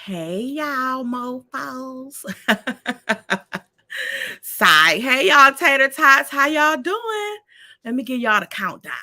Hey y'all, mofos. Sigh. Hey y'all, tater tots. How y'all doing? Let me give y'all the countdown.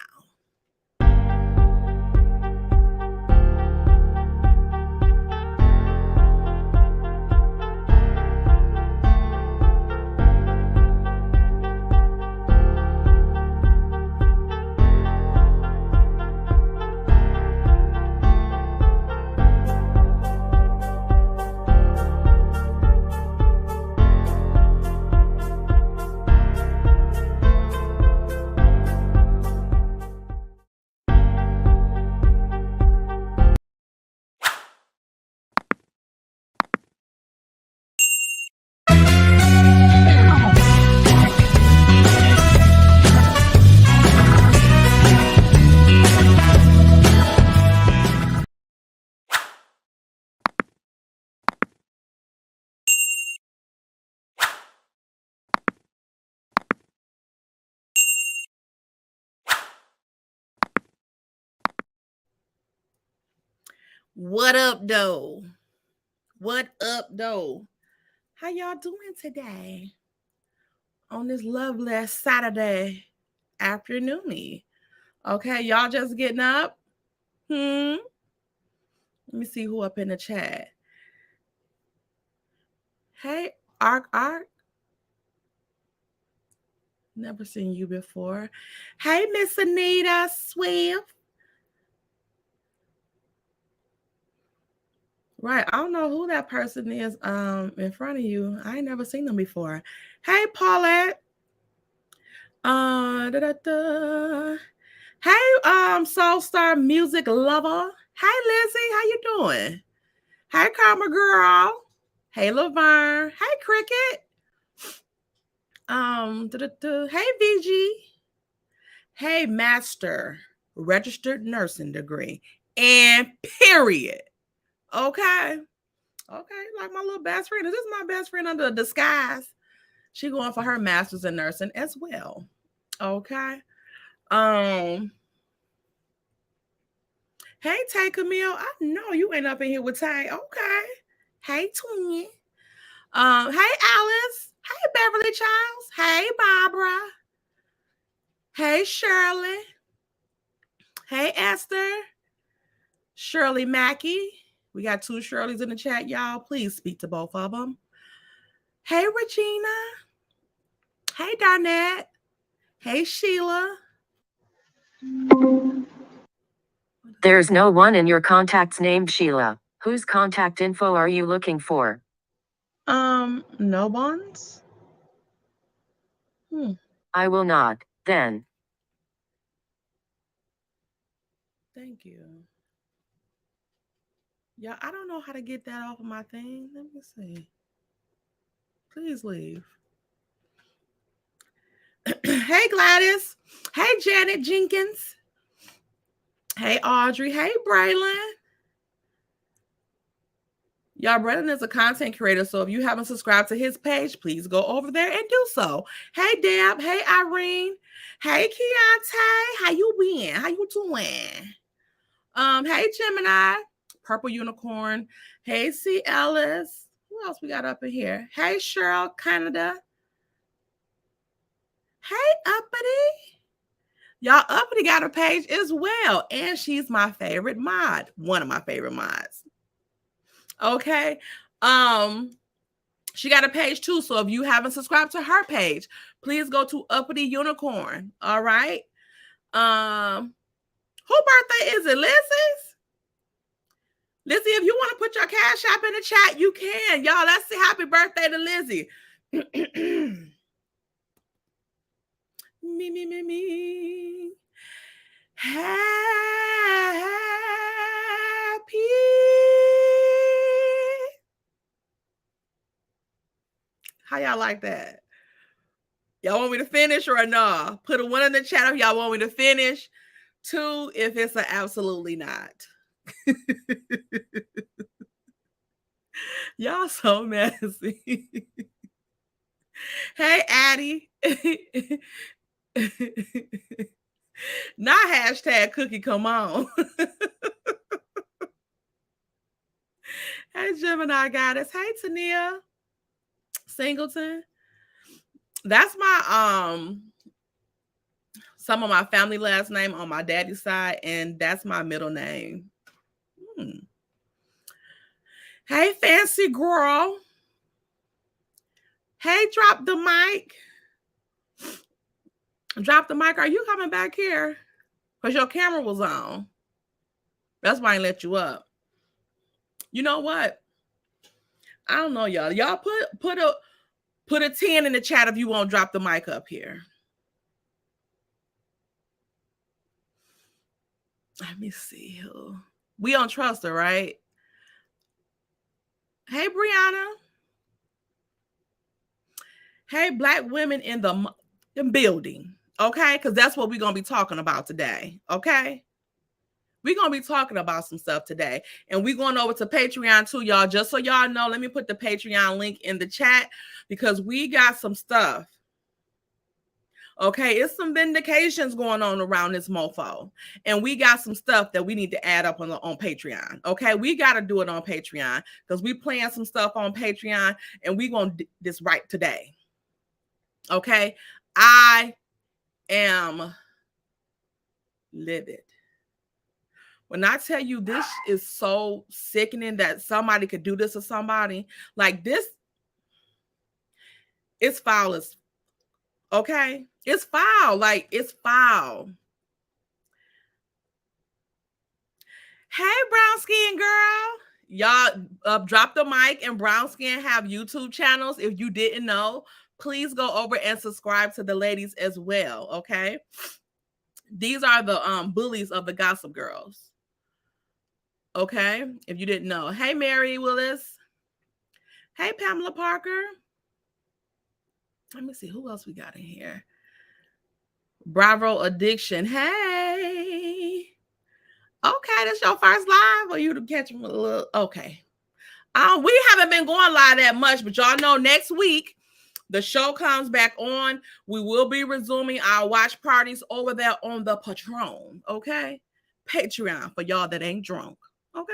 What up, though? What up, though? How y'all doing today? On this lovely Saturday afternoon. Okay, y'all just getting up? Let me see who up in the chat. Hey, Ark. Never seen you before. Hey, Miss Anita Swift. Right. I don't know who that person is in front of you. I ain't never seen them before. Hey, Paulette. Da-da-da. Hey, Soul Star music lover. Hey, Lizzie, how you doing? Hey, Karma Girl. Hey, Laverne. Hey, Cricket. Da-da-da. Hey, VG. Hey, Master, registered nursing degree. And period. Okay. Okay, like my little best friend. This is my best friend under a disguise. She going for her master's in nursing as well. Okay. Hey Tay Camille, I know you ain't up in here with Tay. Okay. Hey twin. Hey Alice. Hey Beverly Childs. Hey Barbara. Hey Shirley. Hey Esther. Shirley Mackey. We got two Shirleys in the chat, y'all. Please speak to both of them. Hey Regina. Hey Darnette. Hey Sheila. There's no one in your contacts named Sheila. Whose contact info are you looking for? No ones. I will not, then. Thank you. Yeah, I don't know how to get that off of my thing. Let me see. Please leave. Hey Gladys. Hey Janet Jenkins. Hey Audrey. Hey Braylon. Y'all, Brennan is a content creator, so if you haven't subscribed to his page, please go over there and do so. Hey, Deb. Hey, Irene. Hey, Keontae. How you been? How you doing? Hey, Gemini. Purple Unicorn. Hey, C. Ellis. Who else we got up in here? Hey, Cheryl, Canada. Hey, Uppity. Y'all, Uppity got a page as well, and she's my favorite mod. One of my favorite mods. Okay. She got a page too. So if you haven't subscribed to her page, please go to Uppity Unicorn. All right. Who birthday is it? Lizzie's? Lizzie, if you want to put your cash app in the chat, you can. Y'all, let's say happy birthday to Lizzie. Me. Happy. How y'all like that? Y'all want me to finish or nah? Put a 1 in the chat if y'all want me to finish. 2 if it's an absolutely not. Y'all so messy. Hey, Addie. Not hashtag cookie, come on. Hey, Gemini Goddess. Hey, Tania Singleton. That's my some of my family last name on my daddy's side, and that's my middle name. Hmm. Hey, fancy girl. Hey, drop the mic. Drop the mic. Are you coming back here? Because your camera was on. That's why I let you up. You know what? I don't know, y'all. Y'all put a 10 in the chat if you won't drop the mic up here. Let me see who. We don't trust her, right? Hey, Brianna. Hey, black women in the building. Okay? Because that's what we're going to be talking about today. Okay? We're going to be talking about some stuff today. And we're going over to Patreon too, y'all. Just so y'all know, let me put the Patreon link in the chat because we got some stuff. Okay, it's some vindications going on around this mofo. And we got some stuff that we need to add up on Patreon. Okay, we got to do it on Patreon because we playing some stuff on Patreon and we going to do this right today. Okay, I am livid. When I tell you this is so sickening that somebody could do this to somebody, like this, it's foul as, okay? It's foul, like it's foul. Hey, brown skin girl. Y'all drop the mic, and brown skin have YouTube channels. If you didn't know, please go over and subscribe to the ladies as well, okay? These are the bullies of the Gossip Girls. Okay, if you didn't know. Hey, Mary Willis. Hey, Pamela Parker. Let me see who else we got in here. Bravo Addiction. Hey. Okay, that's your first live, or you to catch them a little? Okay. We haven't been going live that much, but y'all know next week the show comes back on. We will be resuming our watch parties over there on the Patreon. Okay, Patreon for y'all that ain't drunk. Okay,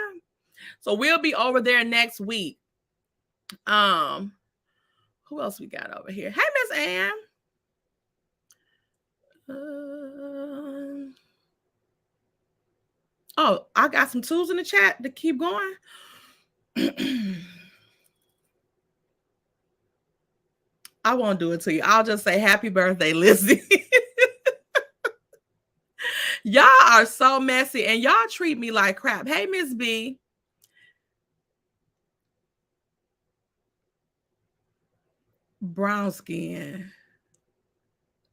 so we'll be over there next week. Who else we got over here? Hey, Miss Ann. Oh, I got some tools in the chat to keep going. I won't do it to you. I'll just say happy birthday, Lizzie. Y'all are so messy and y'all treat me like crap. Hey, Miss B. Brown skin.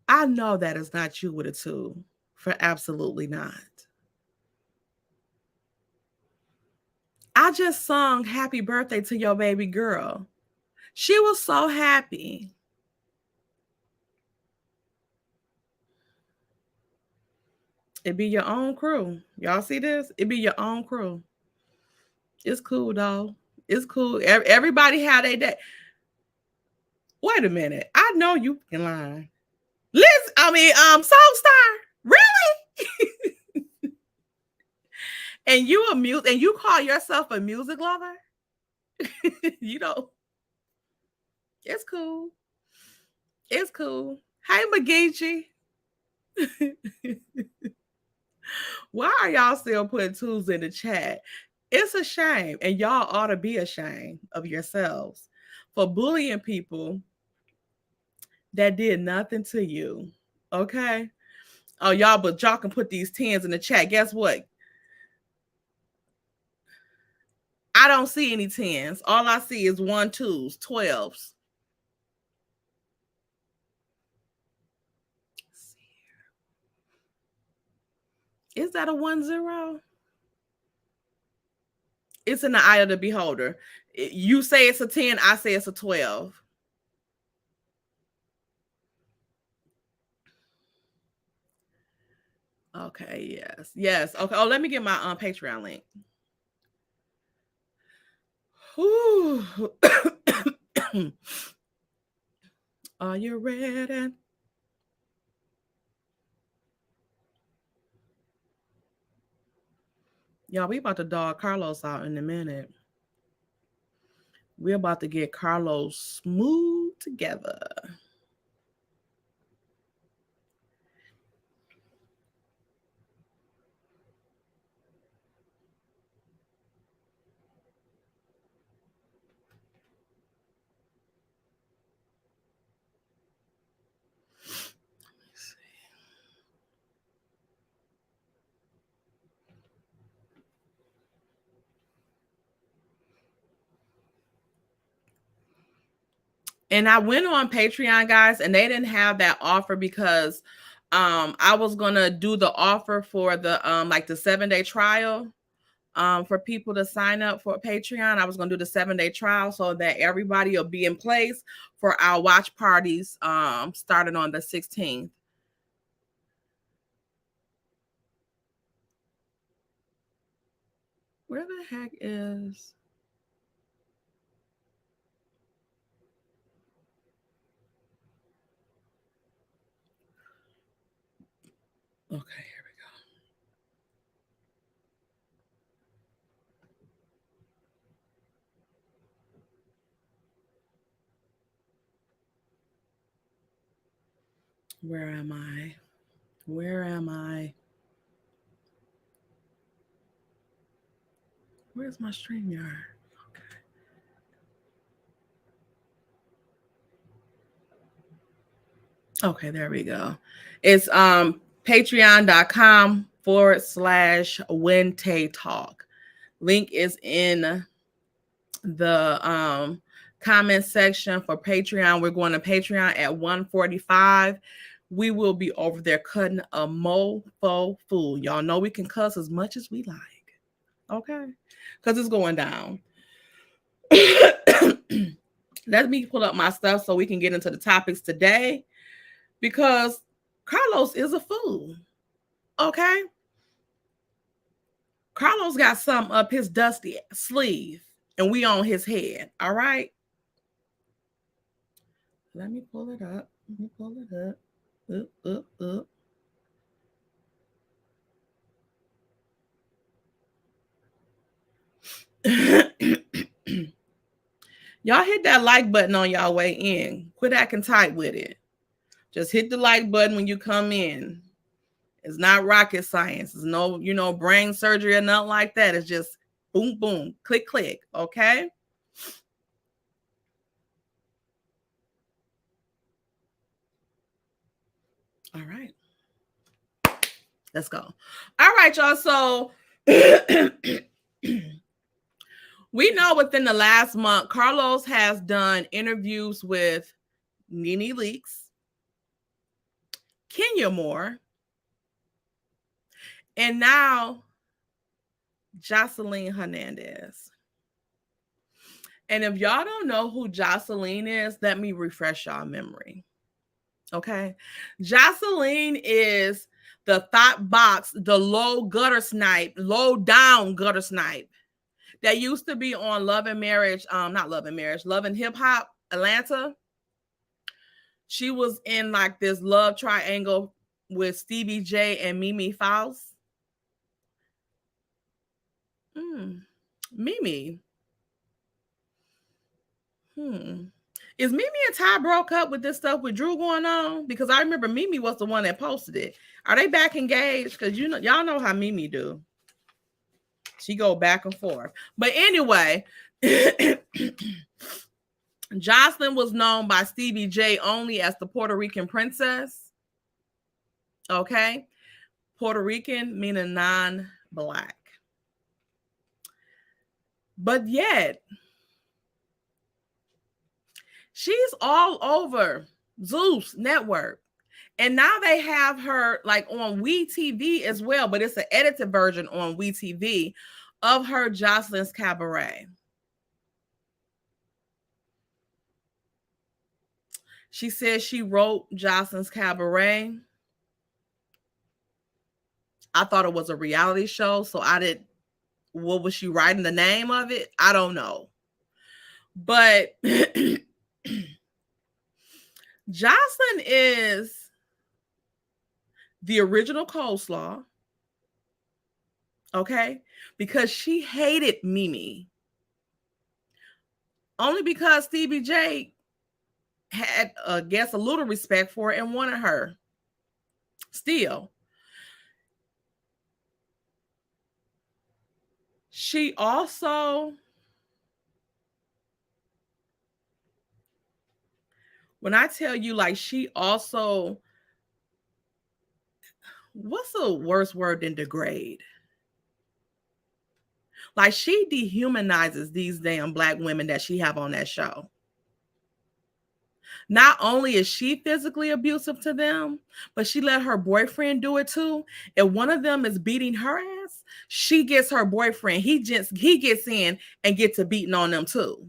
I know that is not you with a 2. For absolutely not. I just sung happy birthday to your baby girl. She was so happy. It be your own crew. Y'all see this? It be your own crew. It's cool, though. It's cool. Everybody had a day. Wait a minute. I know you can lie. Soulstar. Really? And you call yourself a music lover? You know, it's cool. It's cool. Hey, McGeechee. Why are y'all still putting tools in the chat? It's a shame, and y'all ought to be ashamed of yourselves for bullying people that did nothing to you. Okay? Oh, but y'all can put these 10s in the chat. Guess what? I don't see any 10s. All I see is 1, 2s, 12s. Is that a 1-0? It's in the eye of the beholder. You say it's a 10, I say it's a 12. Okay, yes. Yes. Okay. Oh, let me get my Patreon link. Are you ready? Y'all, we about to dog Carlos out in a minute. We're about to get Carlos smooth together. And I went on Patreon, guys, and they didn't have that offer because I was gonna do the offer for the like the 7-day trial for people to sign up for Patreon. I was gonna do the 7-day trial so that everybody will be in place for our watch parties starting on the 16th. Where the heck is okay, here we go. Where am I? Where am I? Where's my StreamYard? Okay, there we go. It's patreon.com/WHENTAYTALK. Link is in the comment section for Patreon. We're going to Patreon at 145. We will be over there cutting a mofo fool. Y'all know we can cuss as much as we like. Okay? Because it's going down. Let me pull up my stuff so we can get into the topics today. Because Carlos is a fool. Okay? Carlos got something up his dusty sleeve, and we on his head. All right? Let me pull it up. Let me pull it up. Up. Y'all hit that like button on y'all way in. Quit acting tight with it. Just hit the like button when you come in. It's not rocket science. It's no, brain surgery or nothing like that. It's just boom, boom, click, click. Okay? All right. Let's go. All right, y'all. So we know within the last month, Carlos has done interviews with Nene Leakes, Kenya Moore, and now Joseline Hernandez. And if y'all don't know who Joseline is, let me refresh y'all memory. Okay. Joseline is the thought box, the low down gutter snipe that used to be on Love and Marriage, not Love and Marriage, Love and Hip Hop Atlanta. She was in like this love triangle with Stevie J and Mimi Faust. Mimi. Is Mimi and Ty broke up with this stuff with Drew going on? Because I remember Mimi was the one that posted it. Are they back engaged? Because y'all know how Mimi do. She go back and forth. But anyway, Joseline was known by Stevie J only as the Puerto Rican princess. Okay? Puerto Rican meaning non-black. But yet, she's all over Zeus Network. And now they have her like on WeTV as well, but it's an edited version on WeTV of her Joseline's Cabaret. She says she wrote Joseline's Cabaret. I thought it was a reality show, so what was she writing the name of it? I don't know. But Joseline is the original coleslaw. Okay? Because she hated Mimi only because Stevie J had, I guess, a little respect for it and wanted her. Still, she also, when I tell you, like, she also, what's the worst word than degrade? Like, she dehumanizes these damn black women that she have on that show. Not only is she physically abusive to them, but she let her boyfriend do it too. If one of them is beating her ass, she gets her boyfriend. He gets in and gets to beating on them too.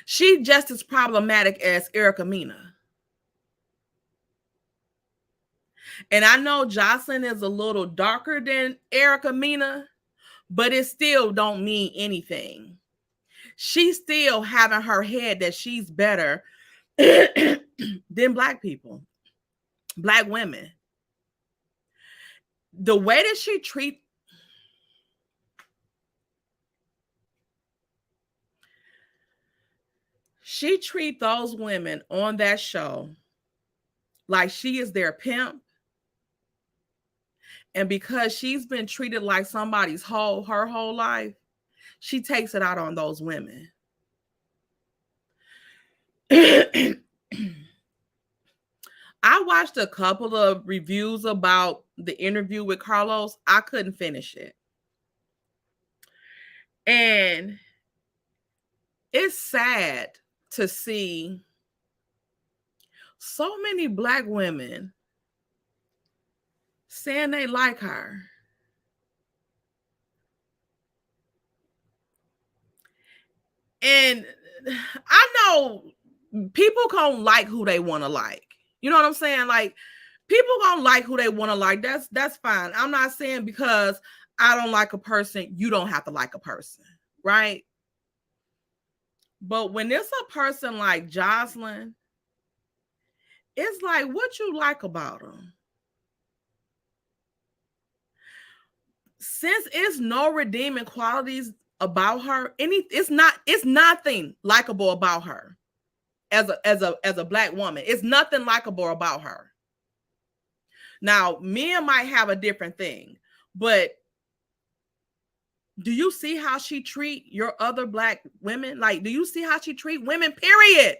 She just as problematic as Erica Mena. And I know Joseline is a little darker than Erica Mena, but it still don't mean anything. She's still having her head that she's better than black people, black women. The way that she treats those women on that show like she is their pimp. And because she's been treated like somebody's her whole life, she takes it out on those women. I watched a couple of reviews about the interview with Carlos. I couldn't finish it. And it's sad to see so many black women saying they like her. And I know people gonna like who they want to like. You know what I'm saying? Like, people gonna like who they want to like. That's fine. I'm not saying because I don't like a person, you don't have to like a person, right? But when it's a person like Joseline, it's like, what you like about them? Since it's no redeeming qualities about her, it's nothing likable about her as a black woman. It's nothing likable about her. Now, men might have a different thing, but do you see how she treat your other black women? Like, do you see how she treat women, period?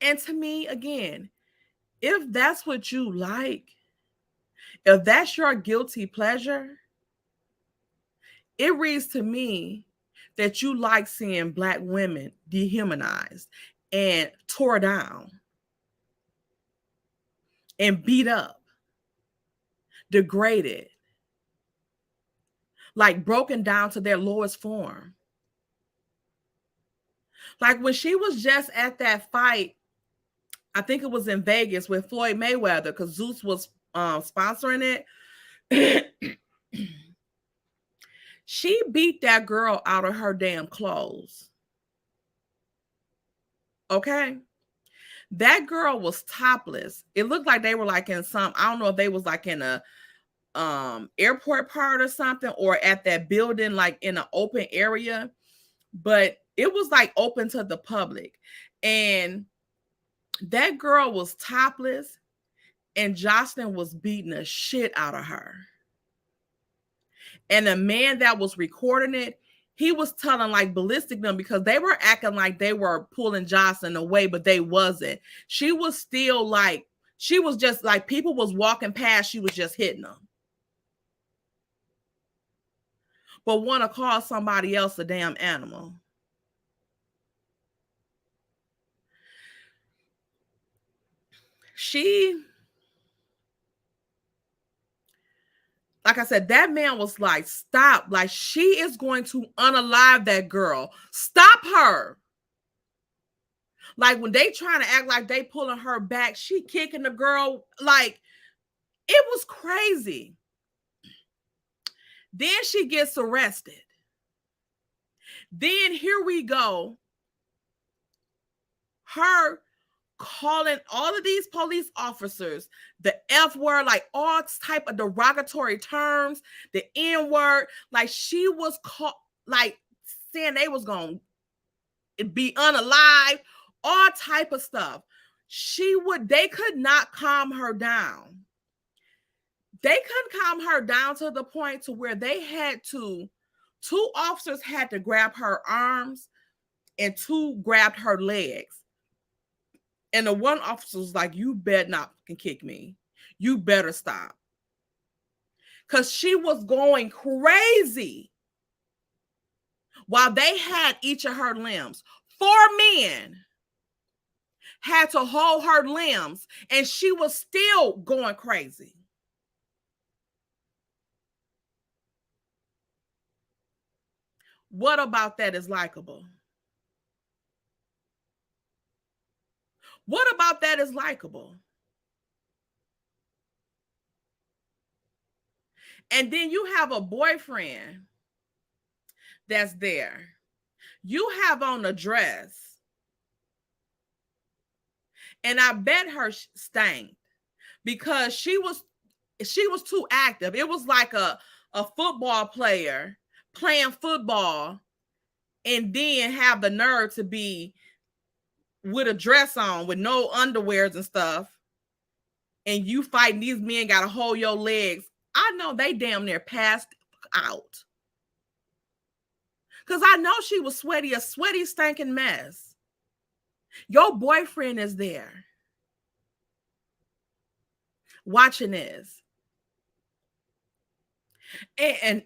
And to me, again, if that's what you like, if that's your guilty pleasure, it reads to me that you like seeing black women dehumanized and tore down and beat up, degraded, like broken down to their lowest form. Like when she was just at that fight, I think it was in Vegas with Floyd Mayweather, because Zeus was sponsoring it. She beat that girl out of her damn clothes. Okay? That girl was topless. It looked like they were like in some, I don't know if they was like in a airport part or something, or at that building like in an open area, but it was like open to the public. And that girl was topless and Joseline was beating the shit out of her. And the man that was recording it, he was telling like ballistic them, because they were acting like they were pulling Joseline away, but they wasn't. She was still like, she was just like, people was walking past, she was just hitting them. But want to call somebody else a damn animal. She, like I said, that man was like, stop. Like, she is going to unalive that girl. Stop her. Like when they trying to act like they pulling her back, she kicking the girl. Like, it was crazy. Then she gets arrested. Then here we go. Her calling all of these police officers the F word, like all type of derogatory terms, the N word. Like she was like saying they was going to be unalive, all type of stuff. They could not calm her down. They couldn't calm her down to the point to where two officers had to grab her arms and two grabbed her legs. And the one officer was like, you better not fucking kick me. You better stop. Because she was going crazy while they had each of her limbs. 4 men had to hold her limbs, and she was still going crazy. What about that is likable? What about that is likable? And then you have a boyfriend that's there. You have on a dress. And I bet her stank because she was too active. It was like a football player playing football and then have the nerve to be with a dress on with no underwears and stuff. And you fighting these men, got to hold your legs. I know they damn near passed out. Because I know she was a sweaty, stinking mess. Your boyfriend is there watching this. And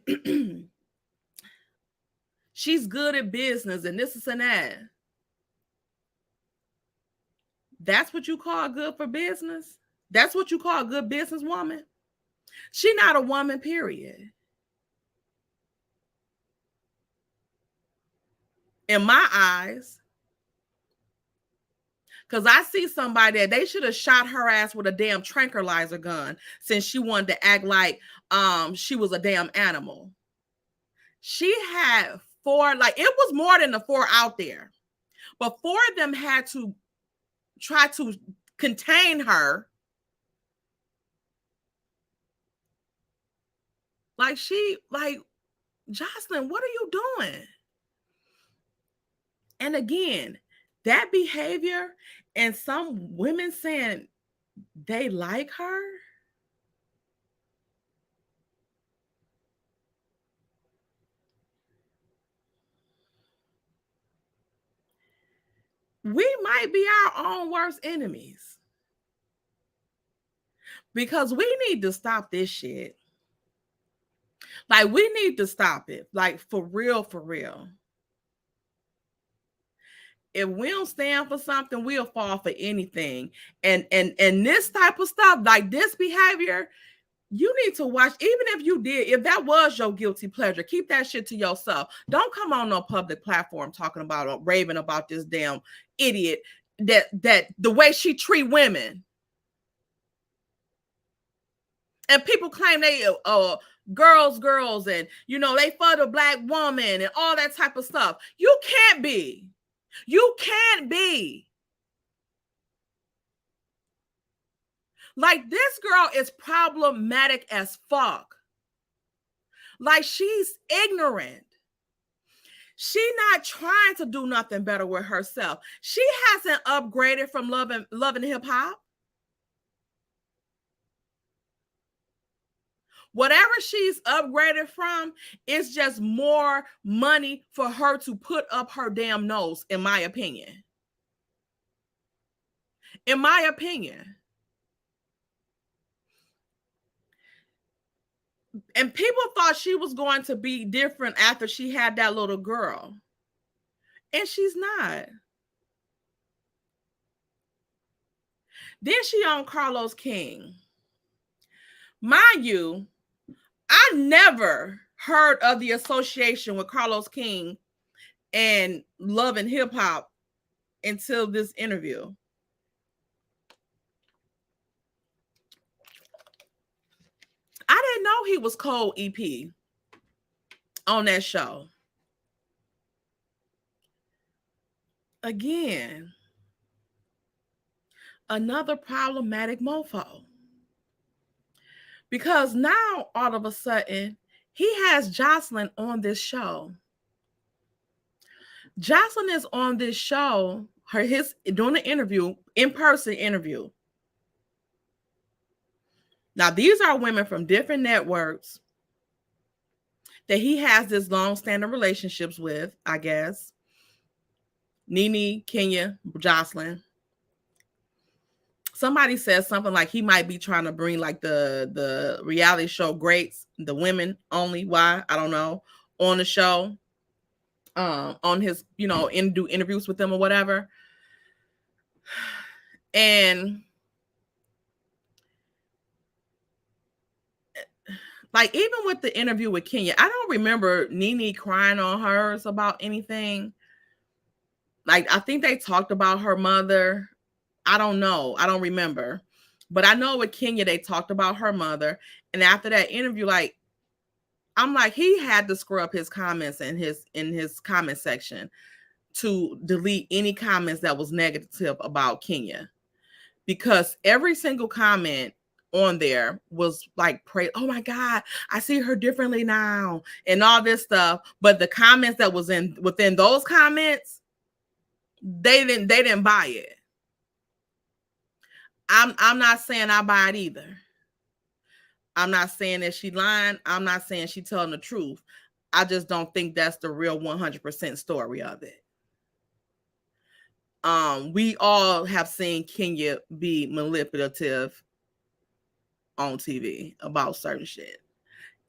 she's good at business and this and that. That's what you call good for business? That's what you call a good businesswoman? She's not a woman, period. In my eyes. Because I see somebody that they should have shot her ass with a damn tranquilizer gun since she wanted to act like she was a damn animal. She had 4, like it was more than the 4 out there. But 4 of them had to try to contain her. Like Joseline, what are you doing? And again, that behavior and some women saying they like her. We might be our own worst enemies. Because we need to stop this shit. Like, we need to stop it. Like, for real, for real. If we don't stand for something, we'll fall for anything. And this type of stuff, like this behavior, you need to watch. Even if that was your guilty pleasure, keep that shit to yourself. Don't come on no public platform talking about or raving about this damn idiot that the way she treat women. And people claim they girls and they for the black woman and all that type of stuff. You can't be. You can't be. Like, this girl is problematic as fuck. Like, she's ignorant. She not trying to do nothing better with herself. She hasn't upgraded from loving hip hop. Whatever she's upgraded from is just more money for her to put up her damn nose, in my opinion. In my opinion. And people thought she was going to be different after she had that little girl. And she's not. Then she on Carlos King. Mind you, I never heard of the association with Carlos King and Love and Hip Hop until this interview. I didn't know he was Cole EP on that show. Again, another problematic mofo. Because now all of a sudden he has Joseline on this show. Joseline is on this show, his doing an interview, in-person interview. Now, these are women from different networks that he has this long-standing relationships with, I guess. Nene, Kenya, Joseline. Somebody says something like he might be trying to bring like the reality show greats, the women only, why, I don't know, on the show, on his, do interviews with them or whatever. And like, even with the interview with Kenya, I don't remember Nene crying on hers about anything. Like, I think they talked about her mother. I don't know. I don't remember. But I know with Kenya, they talked about her mother. And after that interview, like, I'm like, he had to scrub his comments in his comment section to delete any comments that was negative about Kenya. Because every single comment on there was like, pray, oh my God, I see her differently now, and all this stuff. But the comments that was within those comments, they didn't buy it. I'm not saying I buy it either. I'm not saying that she lying. I'm not saying she telling the truth. I just don't think that's the real 100% story of it. We all have seen Kenya be manipulative on TV about certain shit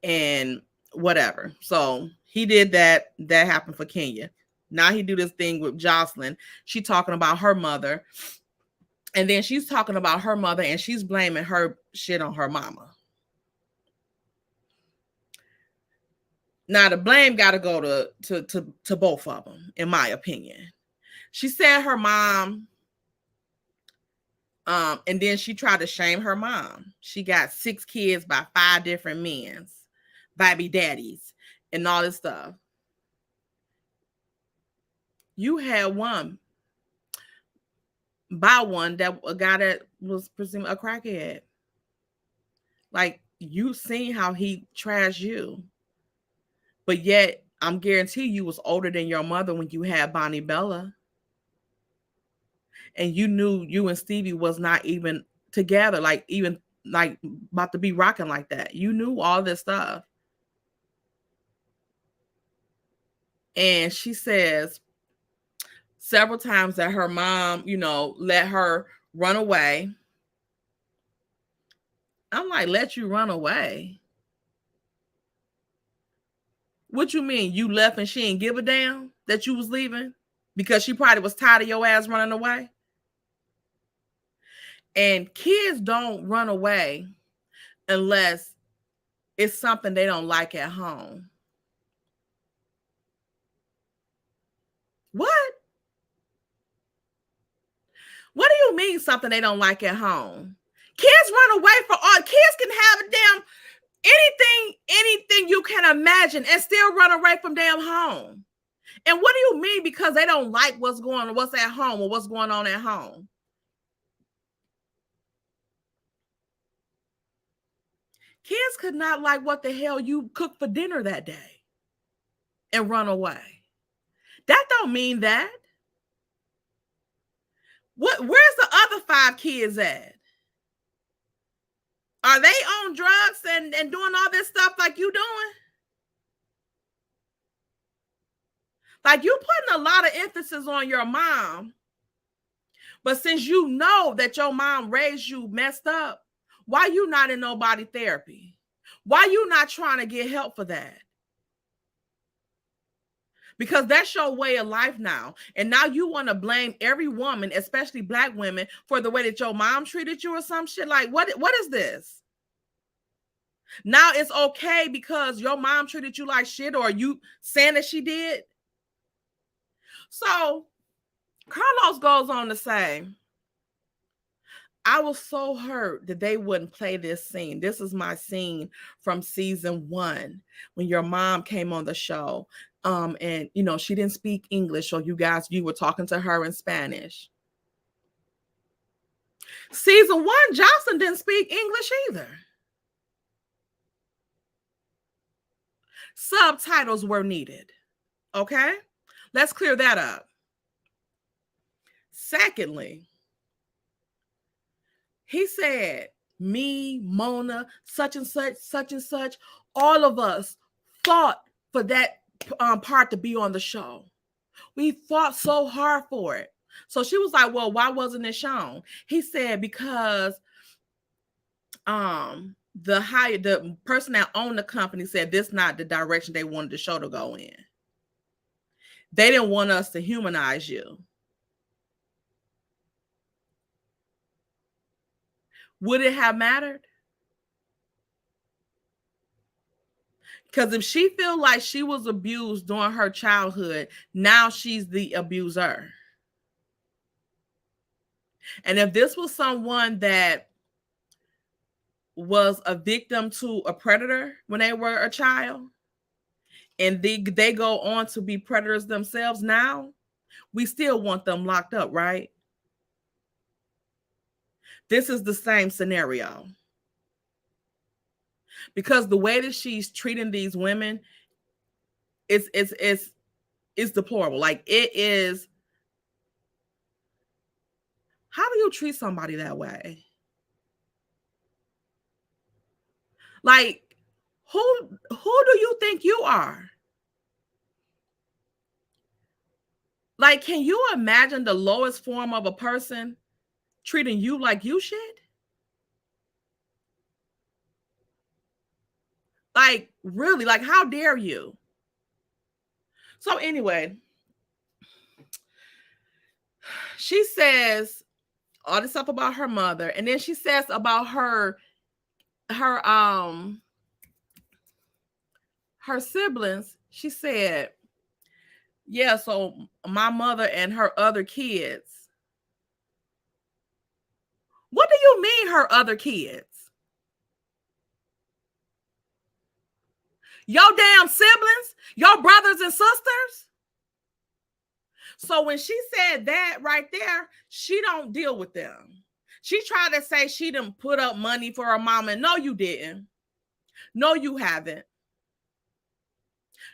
and whatever. So he did that. That happened for Kenya. Now he do this thing with Joseline. She talking about her mother, and then she's talking about her mother, and she's blaming her shit on her mama. Now the blame got to go to both of them, in my opinion. She said her mom, and then she tried to shame her mom. She got 6 kids by 5 different men's, baby daddies, and all this stuff. You had one by one that a guy that was presumed a crackhead. Like, you seen how he trashed you, but yet I'm guarantee you was older than your mother when you had Bonnie Bella, and you knew you and Stevie was not even together, like even like about to be rocking like that. You knew all this stuff. And she says several times that her mom, let her run away. I'm like, let you run away? What you mean? You left and she didn't give a damn that you was leaving? Because she probably was tired of your ass running away? And kids don't run away unless it's something they don't like at home. What? What do you mean something they don't like at home? Kids run away for all. Kids can have a damn anything you can imagine and still run away from damn home. And what do you mean because they don't like what's at home or what's going on at home? Kids could not like what the hell you cooked for dinner that day and run away. That don't mean that. Where's the other 5 kids at? Are they on drugs and doing all this stuff like you doing? Like, you putting a lot of emphasis on your mom. But since you know that your mom raised you messed up, why you not in nobody therapy? Why you not trying to get help for that? Because that's your way of life now. And now you want to blame every woman, especially Black women, for the way that your mom treated you or some shit. Like, what is this? Now it's okay because your mom treated you like shit, or you saying that she did? So Carlos goes on to say, I was so hurt that they wouldn't play this scene. This is my scene from season 1 when your mom came on the show. And she didn't speak English, so you were talking to her in Spanish. Season 1, Jocelyn didn't speak English either. Subtitles were needed. Okay? Let's clear that up. Secondly, he said, me, Mona, such and such, all of us fought for that part to be on the show. We fought so hard for it. So she was like, well, why wasn't it shown? He said, because the person that owned the company said this not the direction they wanted the show to go in. They didn't want us to humanize you. Would it have mattered? Because if she feel like she was abused during her childhood, now she's the abuser. And if this was someone that was a victim to a predator when they were a child, and they go on to be predators themselves now, we still want them locked up, right? This is the same scenario. Because the way that she's treating these women is deplorable. Like, it is. How do you treat somebody that way? Like, who do you think you are? Like, can you imagine the lowest form of a person treating you like you should? Like, really, like, how dare you? So anyway, she says all this stuff about her mother, and then she says about her siblings. She said, yeah, so my mother and her other kids. What do you mean her other kids? Your damn siblings? Your brothers and sisters? So when she said that right there, she don't deal with them. She tried to say she didn't put up money for her mama. No, you didn't. No, you haven't.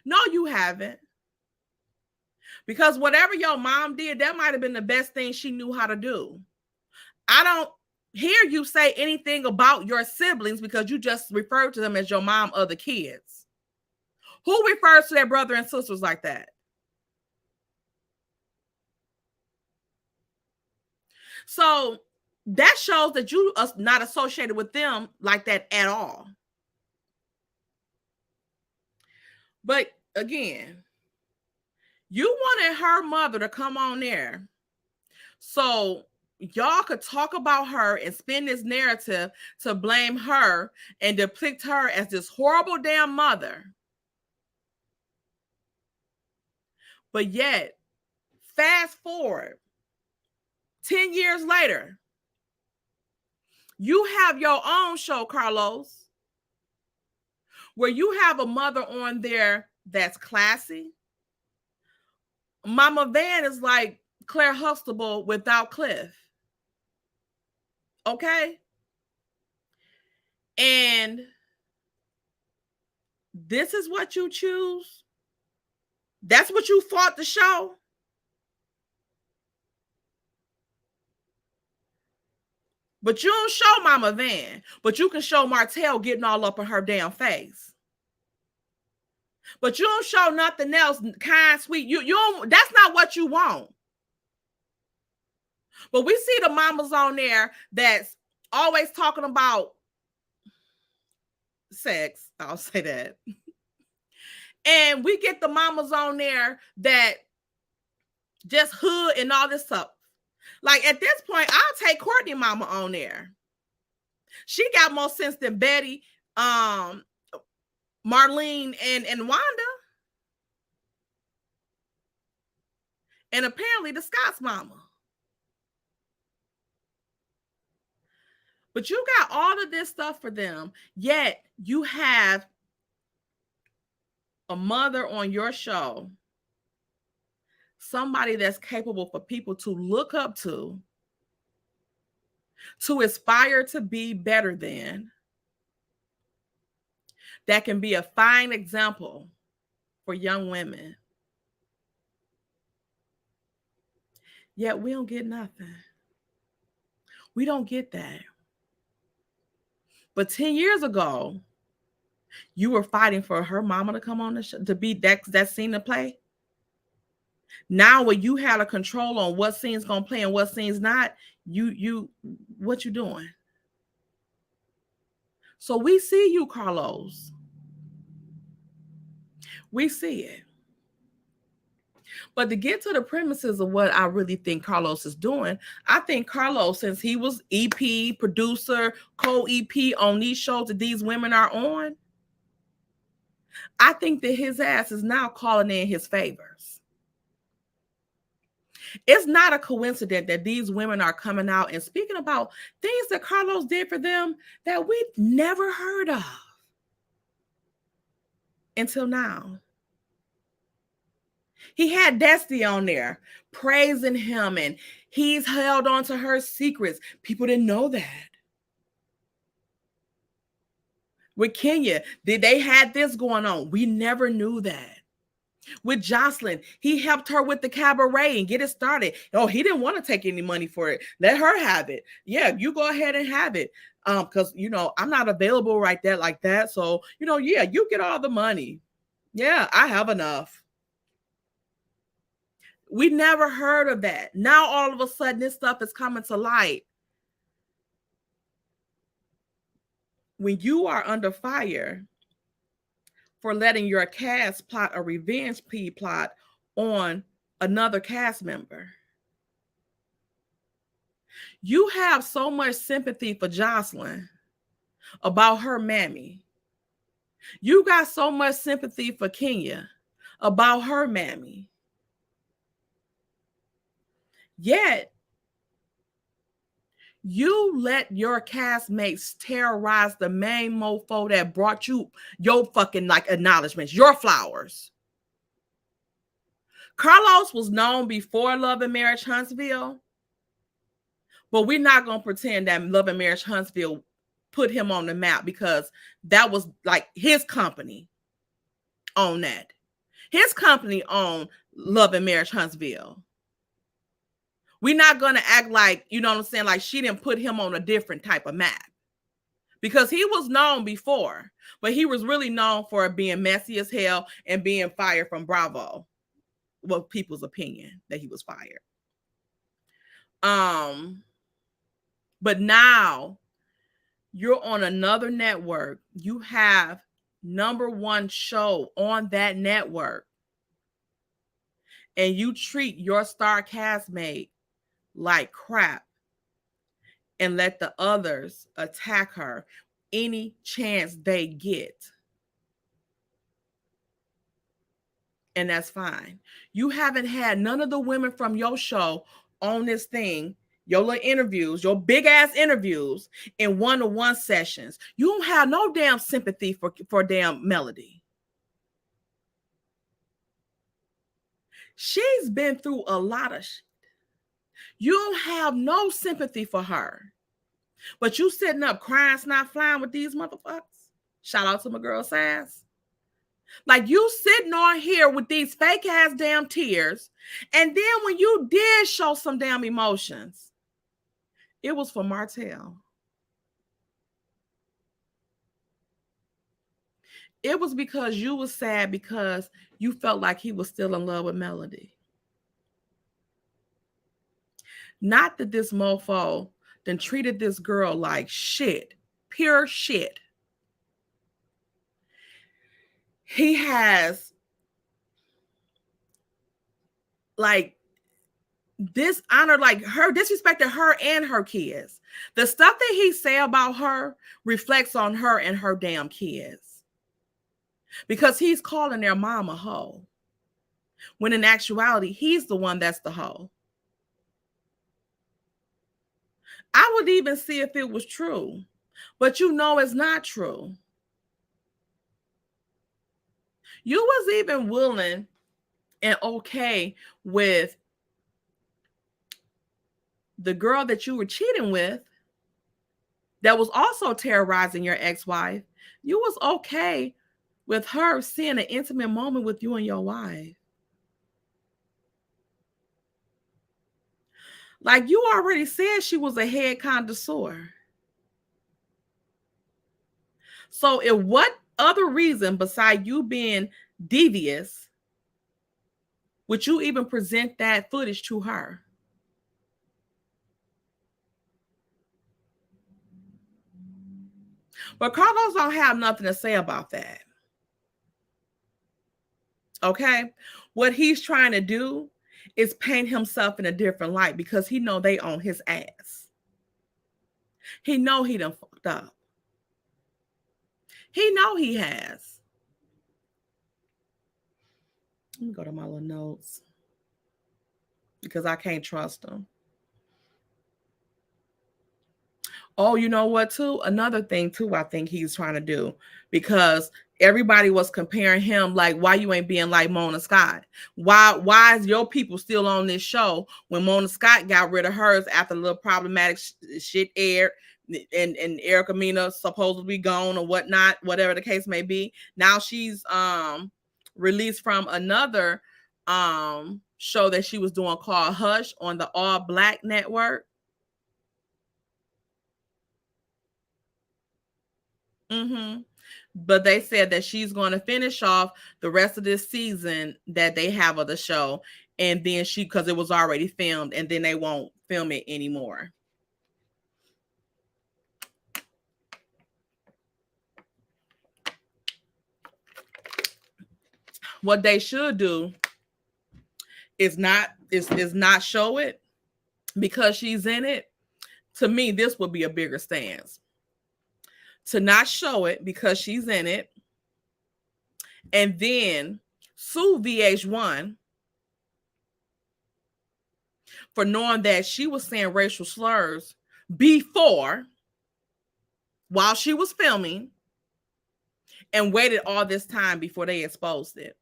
No, you haven't. Because whatever your mom did, that might have been the best thing she knew how to do. I don't hear you say anything about your siblings because you just referred to them as your mom, other kids. Who refers to their brother and sisters like that? So that shows that you are not associated with them like that at all. But again, you wanted her mother to come on there so y'all could talk about her and spin this narrative to blame her and depict her as this horrible damn mother. But yet, fast forward 10 years later, you have your own show, Carlos, where you have a mother on there that's classy. Mama Van is like Claire Huxtable without Cliff. Okay? And this is what you choose? That's what you fought to show? But you don't show Mama Van. But you can show Martell getting all up in her damn face. But you don't show nothing else kind, sweet. You don't, that's not what you want. But we see the mamas on there that's always talking about sex. I'll say that. And we get the mamas on there that just hood and all this stuff. Like, at this point, I'll take Courtney mama on there. She got more sense than Betty, Marlene, and Wanda. And apparently the Scott's mama. But you got all of this stuff for them, yet you have a mother on your show, somebody that's capable for people to look up to, to aspire to be better than, that can be a fine example for young women. Yet we don't get nothing. We don't get that. But 10 years ago, you were fighting for her mama to come on the show, to be that scene to play. Now when you had a control on what scene's gonna play and what scene's not, you what you doing? So we see you, Carlos. We see it. But to get to the premises of what I really think Carlos is doing, I think Carlos, since he was EP, producer, co-EP on these shows that these women are on, I think that his ass is now calling in his favors. It's not a coincidence that these women are coming out and speaking about things that Carlos did for them that we've never heard of until now. He had Destiny on there praising him, and he's held on to her secrets. People didn't know that. With Kenya, they had this going on. We never knew that. With Joseline, he helped her with the cabaret and get it started. Oh, he didn't want to take any money for it. Let her have it. Yeah, you go ahead and have it. Because I'm not available right there like that. So, yeah, you get all the money. Yeah, I have enough. We never heard of that. Now all of a sudden this stuff is coming to light. When you are under fire for letting your cast plot a revenge plot on another cast member, you have so much sympathy for Joseline about her mammy. You got so much sympathy for Kenya about her mammy. Yet, you let your castmates terrorize the main mofo that brought you your fucking acknowledgments, your flowers. Carlos was known before Love and Marriage Huntsville, but we're not going to pretend that Love and Marriage Huntsville put him on the map, because that was his company owned that. His company owned Love and Marriage Huntsville. We're not going to act like, like she didn't put him on a different type of map, because he was known before, but he was really known for being messy as hell and being fired from Bravo. Well, people's opinion that he was fired. But now you're on another network. You have #1 show on that network, and you treat your star castmate like crap and let the others attack her any chance they get. And that's fine. You haven't had none of the women from your show on this thing, your little interviews, your big ass interviews in one-on-one sessions. You don't have no damn sympathy for damn Melody. She's been through a lot of shit. You don't have no sympathy for her. But you sitting up crying, snot flying with these motherfuckers. Shout out to my girl Sass. You sitting on here with these fake ass damn tears. And then when you did show some damn emotions, it was for Martell. It was because you was sad because you felt like he was still in love with Melody. Not that this mofo then treated this girl like shit, pure shit. He has dishonored her, disrespected her and her kids. The stuff that he say about her reflects on her and her damn kids, because he's calling their mom a hoe, when in actuality he's the one that's the hoe. I would even see if it was true, but it's not true. You was even willing and okay with the girl that you were cheating with that was also terrorizing your ex-wife, you was okay with her seeing an intimate moment with you and your wife. Like, you already said she was a head connoisseur. So if what other reason beside you being devious would you even present that footage to her? But Carlos don't have nothing to say about that. Okay? What he's trying to do is paint himself in a different light because he know they on his ass. He know he done fucked up. He know he has. Let me go to my little notes because I can't trust him. Oh, you know what, too? Another thing, too, I think he's trying to do, because everybody was comparing him, like, why you ain't being like Mona Scott? Why is your people still on this show when Mona Scott got rid of hers after the little problematic shit aired, and Erica Mena supposed to be gone or whatnot, whatever the case may be. Now she's released from another show that she was doing called Hush on the All Black Network. Mm-hmm. But they said that she's going to finish off the rest of this season that they have of the show, and then because it was already filmed, and then they won't film it anymore. What they should do is not show it because she's in it. To me, this would be a bigger stance. To not show it because she's in it, and then sue VH1 for knowing that she was saying racial slurs before, while she was filming, and waited all this time before they exposed it.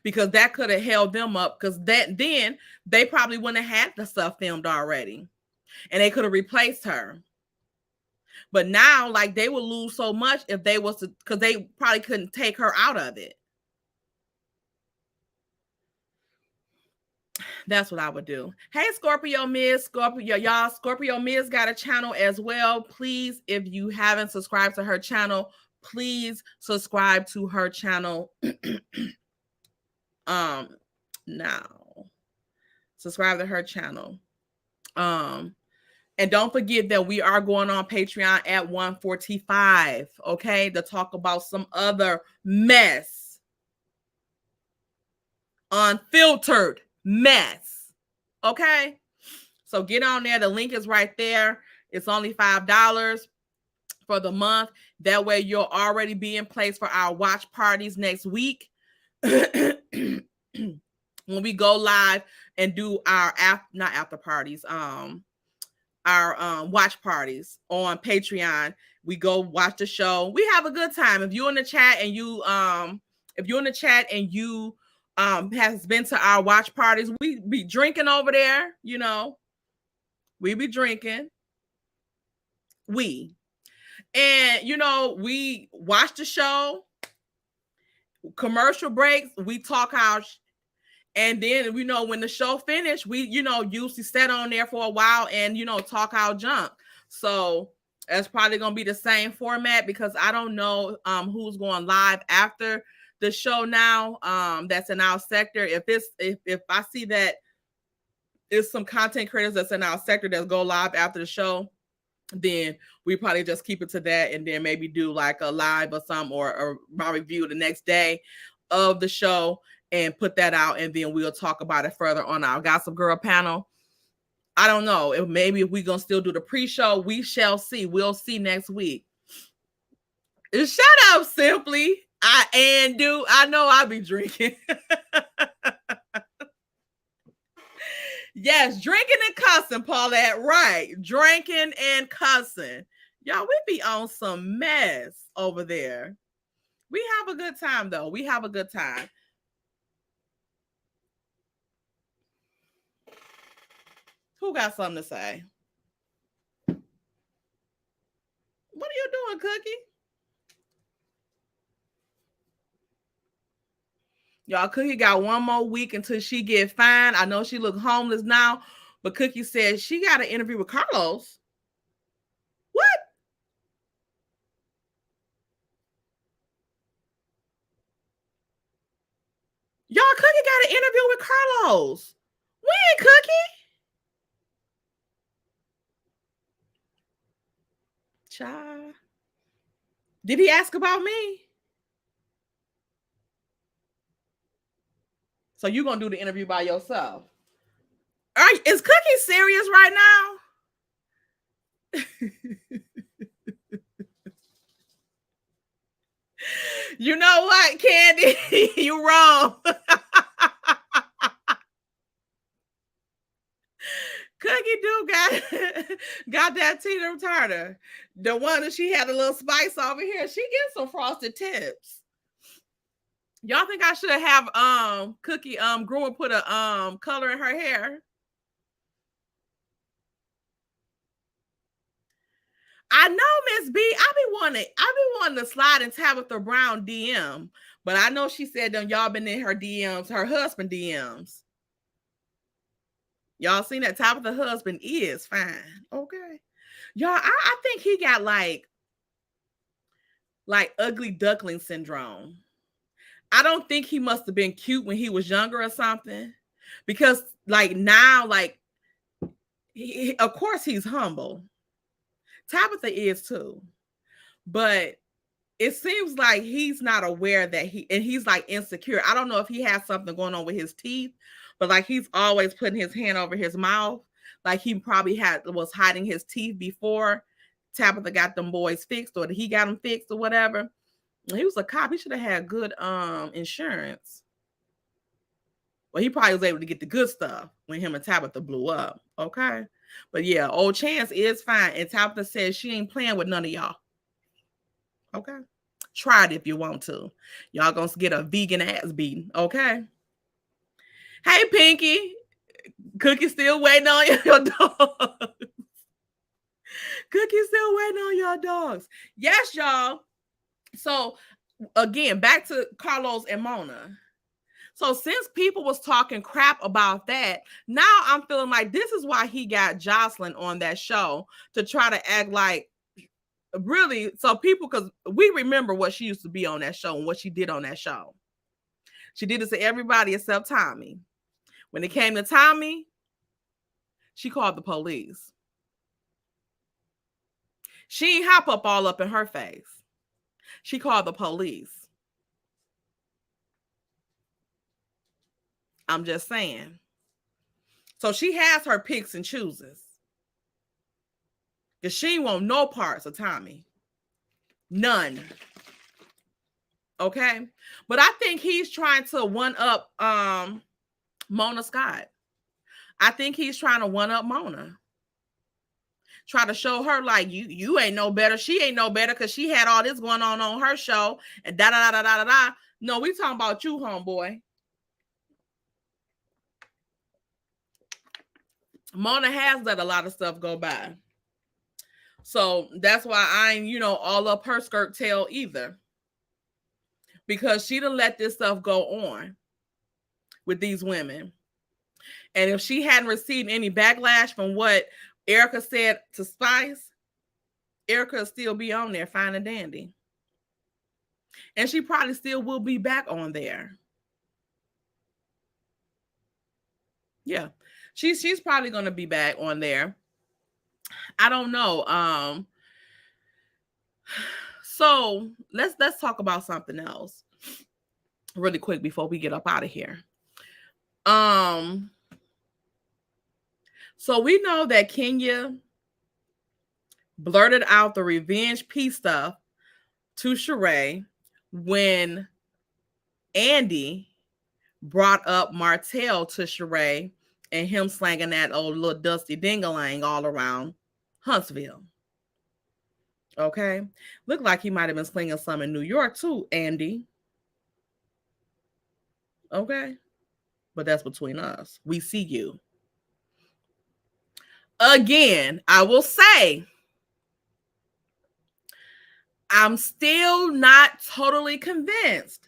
Because that could have held them up, because then they probably wouldn't have had the stuff filmed already, and they could have replaced her. But now, like, they would lose so much if they was to, because they probably couldn't take her out of it. That's what I would do. Hey, Scorpio Miz, y'all. Scorpio Miz got a channel as well. Please, if you haven't subscribed to her channel, please subscribe to her channel. Now, subscribe to her channel. And don't forget that we are going on Patreon at 145, okay, to talk about some other mess. Unfiltered mess. Okay? So get on there. The link is right there. It's only $5 for the month. That way you'll already be in place for our watch parties next week. When we go live and do our not after parties, our watch parties on Patreon. We go watch the show. We have a good time. If you're in the chat and you has been to our watch parties, we be drinking over there, you know. We be drinking. And you know, we watch the show, commercial breaks, we talk our and then, you know, when the show finished, we, you know, usually sit on there for a while and, you know, talk our junk. So that's probably going to be the same format, because I don't know who's going live after the show now. That's in our sector. If I see that there's some content creators that's in our sector that go live after the show, then we probably just keep it to that, and then maybe do like a live or something, or my review the next day of the show and put that out, and then we'll talk about it further on our Gossip Girl panel. I don't know if we're gonna still do the pre-show. We shall see. We'll see next week. Shut up, Simply. I know I'll be drinking. Yes, drinking and cussing, Paulette. Right. Drinking and cussing. Y'all, we be on some mess over there. We have a good time, though. We have a good time. Who got something to say? What are you doing, Cookie? Y'all, Cookie got one more week until she get fined. I know she look homeless now, but Cookie said she got an interview with Carlos. What? Y'all, Cookie got an interview with Carlos. When, Cookie? Child. Did he ask about me? So you gonna do the interview by yourself? Is Cookie serious right now? You know what, Candy? You wrong. Cookie do got that Tina Turner. The one that she had a little spice over here. She gets some frosted tips. Y'all think I should have Cookie grew and put a color in her hair? I know Miss B. I be wanting to slide in Tabitha Brown DM, but I know she said them y'all been in her DMs, her husband DMs. Y'all seen that Tabitha husband is fine. Okay. Y'all, I think he got like ugly duckling syndrome. I don't think he must have been cute when he was younger or something. Because like now, like of course he's humble. Tabitha is too. But it seems like he's not aware that he's like insecure. I don't know if he has something going on with his teeth, but like he's always putting his hand over his mouth. Like he probably was hiding his teeth before Tabitha got them boys fixed, or he got them fixed or whatever. He was a cop. He should have had good insurance. Well, he probably was able to get the good stuff when him and Tabitha blew up. Okay. But yeah, old Chance is fine. And Tabitha says she ain't playing with none of y'all. Okay. Try it if you want to. Y'all gonna get a vegan ass beating. Okay. Hey, Pinky. Cookie still waiting on your dogs. Cookie still waiting on your dogs. Yes, y'all. So again, back to Carlos and Mona. So since people was talking crap about that, now I'm feeling like this is why he got Joseline on that show, to try to act like really, so people, because we remember what she used to be on that show and what she did on that show. She did it to everybody except Tommy. When it came to Tommy, she called the police. She ain't hop up all up in her face. She called the police. I'm just saying. So she has her picks and chooses. Because she won't no parts of Tommy. None. Okay? But I think he's trying to one up Mona Scott. I think he's trying to one up Mona. Try to show her like you ain't no better. She ain't no better because she had all this going on her show and da da da da da da. No, we talking about you, homeboy. Mona has let a lot of stuff go by. So that's why I ain't, all up her skirt tail either. Because she done let this stuff go on with these women. And if she hadn't received any backlash from what Erica said to Spice, Erica will still be on there fine and dandy. And she probably still will be back on there. Yeah. She's probably going to be back on there. I don't know. So let's talk about something else really quick before we get up out of here. So we know that Kenya blurted out the revenge peace stuff to Sheree when Andy brought up Martell to Sheree and him slanging that old little dusty dingalang all around Huntsville. Okay. Looked like he might have been slinging some in New York too, Andy. Okay. But that's between us. We see you. Again, I will say, I'm still not totally convinced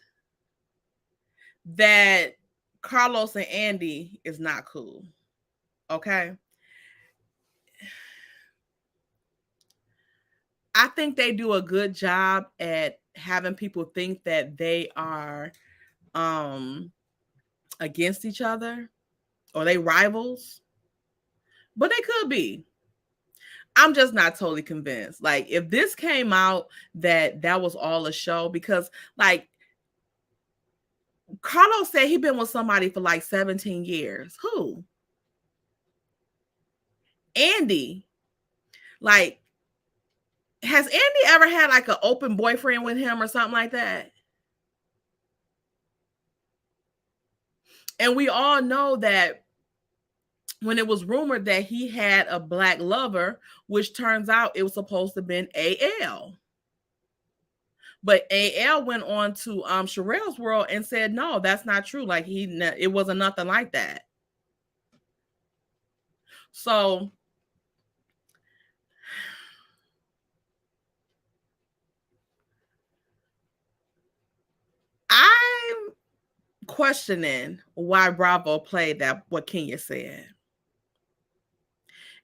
that Carlos and Andy is not cool. Okay. I think they do a good job at having people think that they are against each other or they rivals, but they could be. I'm just not totally convinced. Like, if this came out that was all a show, because like Carlos said he been with somebody for like 17 years. Who? Andy. Like, has Andy ever had like an open boyfriend with him or something like that? And we all know that when it was rumored that he had a black lover, which turns out it was supposed to have been AL. But AL went on to Sherelle's World and said, no, that's not true. Like, it wasn't nothing like that. So I'm questioning why Bravo played that, what Kenya said.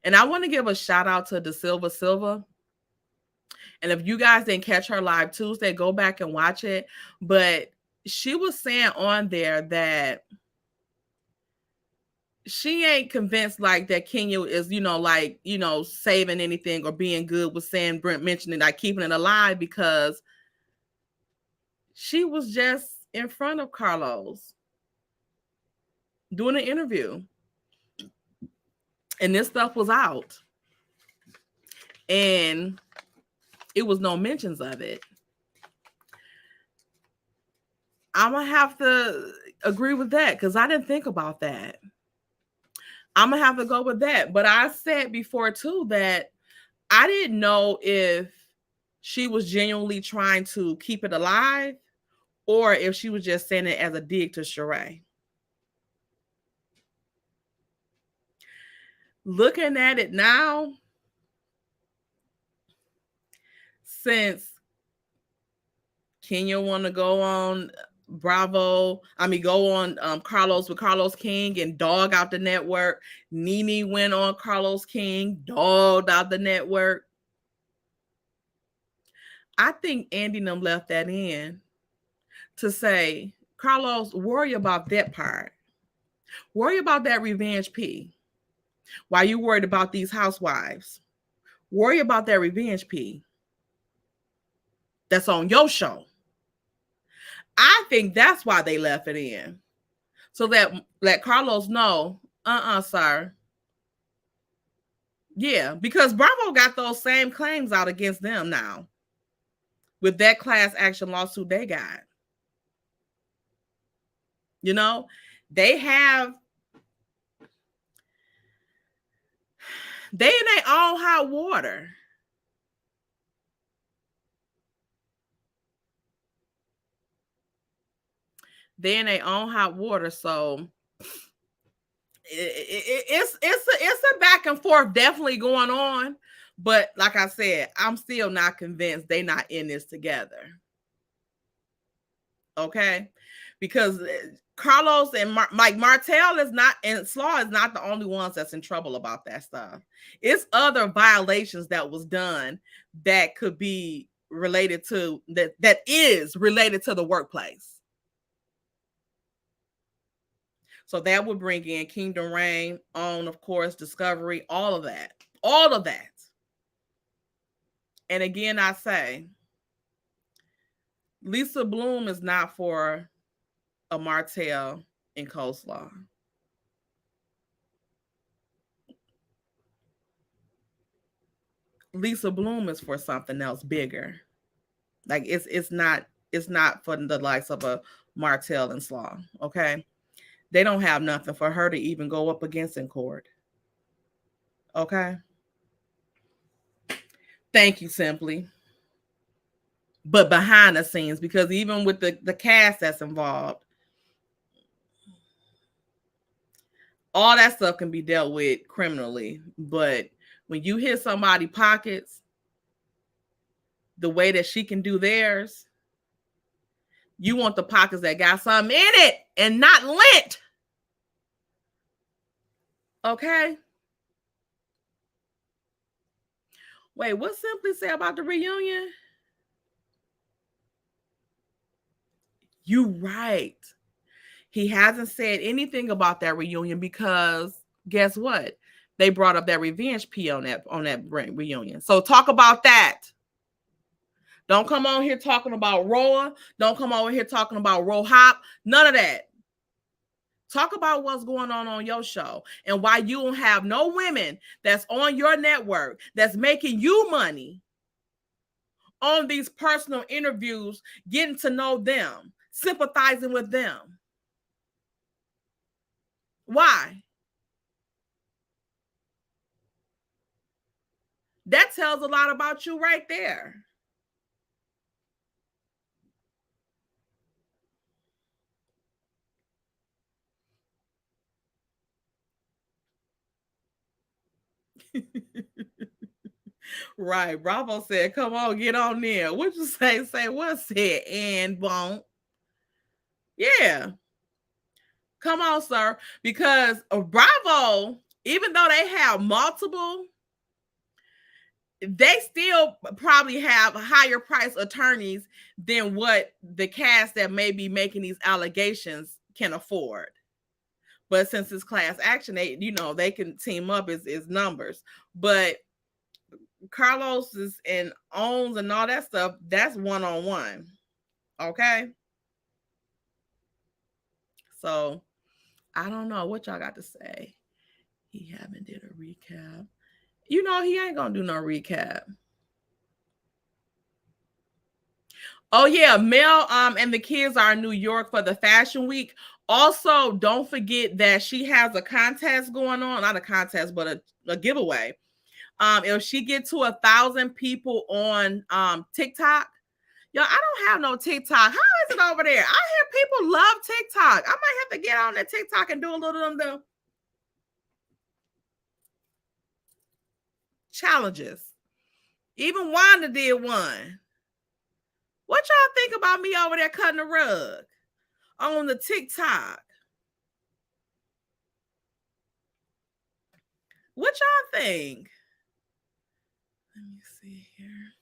And I want to give a shout out to Da Silva. And if you guys didn't catch her live Tuesday, go back and watch it. But she was saying on there that she ain't convinced like that Kenya is, like, saving anything or being good with saying, Brent mentioning, like keeping it alive, because she was just in front of Carlos doing an interview. And this stuff was out. And it was no mentions of it. I'm going to have to agree with that because I didn't think about that. I'm going to have to go with that. But I said before, too, that I didn't know if she was genuinely trying to keep it alive or if she was just saying it as a dig to Sheree. Looking at it now, since Kenya want to go on go on Carlos with Carlos King and dog out the network. Nene went on Carlos King, dogged out the network. I think Andy and them left that in to say, Carlos, worry about that part. Worry about that revenge P. While you worried about these housewives, worry about that revenge P. That's on your show. I think that's why they left it in. So that let Carlos know, sir. Yeah, because Bravo got those same claims out against them now with that class action lawsuit they got. They in their own hot water. They in their own hot water, so it's a back and forth definitely going on. But like I said, I'm still not convinced they not in this together. Okay, because Carlos and Mike Martell is not, and Slaw is not the only ones that's in trouble about that stuff. It's other violations that was done that could be related to that is related to the workplace. So that would bring in Kingdom Reign, OWN, of course, Discovery, all of that. And again, I say, Lisa Bloom is not for a Martell and Coleslaw. Lisa Bloom is for something else bigger. Like it's not for the likes of a Martell and Slaw. Okay, they don't have nothing for her to even go up against in court. Okay, thank you, Simply. But behind the scenes, because even with the cast that's involved, all that stuff can be dealt with criminally. But when you hit somebody's pockets, the way that she can do theirs. You want the pockets that got something in it and not lint. Okay? Wait, what Simply say about the reunion? You right. He hasn't said anything about that reunion because guess what? They brought up that revenge P on that reunion. So talk about that. Don't come on here talking about Roa. Don't come over here talking about Rohop. None of that. Talk about what's going on your show and why you don't have no women that's on your network that's making you money on these personal interviews, getting to know them, sympathizing with them. Why? That tells a lot about you right there. Right. Bravo said, come on, get on there. What you say? Say what said and won't. Yeah. Come on, sir. Because Bravo, even though they have multiple, they still probably have higher price attorneys than what the cast that may be making these allegations can afford. But since it's class action, they can team up as numbers. But Carlos is and owns and all that stuff, that's one-on-one. Okay. So I don't know what y'all got to say. He haven't did a recap. He ain't gonna do no recap. Oh yeah, Mel and the kids are in New York for the Fashion Week. Also, don't forget that she has a contest going on. Not a contest, but a giveaway. If she get to 1,000 people on TikTok, yo, I don't have no TikTok. How is it over there? I hear people love TikTok. I might have to get on that TikTok and do a little of them challenges. Even Wanda did one. What y'all think about me over there cutting the rug on the TikTok? What y'all think? Let me see here.